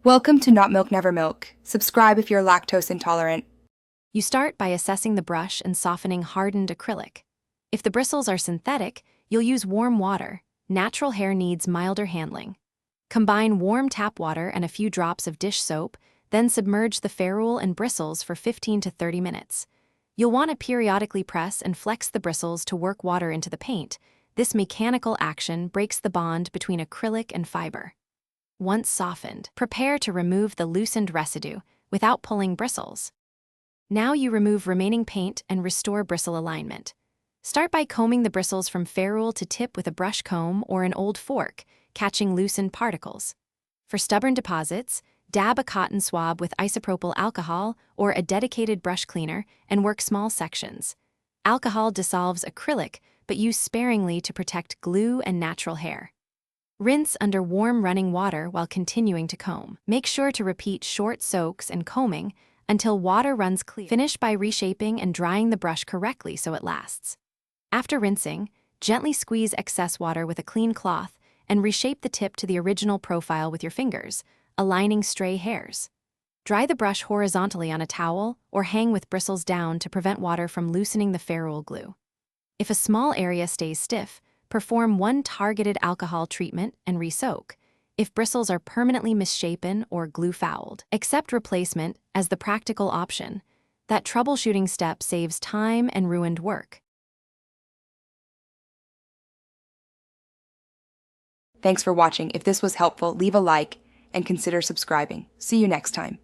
Welcome to Not Milk Never Milk. Subscribe if you're lactose intolerant. You start by assessing the brush and softening hardened acrylic. If the bristles are synthetic, you'll use warm water. Natural hair needs milder handling. Combine warm tap water and a few drops of dish soap, then submerge the ferrule and bristles for 15 to 30 minutes. You'll want to periodically press and flex the bristles to work water into the paint. This mechanical action breaks the bond between acrylic and fiber. Once softened, prepare to remove the loosened residue without pulling bristles. Now you remove remaining paint and restore bristle alignment. Start by combing the bristles from ferrule to tip with a brush comb or an old fork, catching loosened particles. For stubborn deposits, dab a cotton swab with isopropyl alcohol or a dedicated brush cleaner and work small sections. Alcohol dissolves acrylic, but use sparingly to protect glue and natural hair. Rinse under warm running water while continuing to comb. Make sure to repeat short soaks and combing until water runs clear. Finish by reshaping and drying the brush correctly so it lasts. After rinsing, gently squeeze excess water with a clean cloth and reshape the tip to the original profile with your fingers, aligning stray hairs. Dry the brush horizontally on a towel or hang with bristles down to prevent water from loosening the ferrule glue. If a small area stays stiff, perform one targeted alcohol treatment and re-soak. If bristles are permanently misshapen or glue-fouled, accept replacement as the practical option. That troubleshooting step saves time and ruined work. Thanks for watching. If this was helpful, leave a like and consider subscribing. See you next time.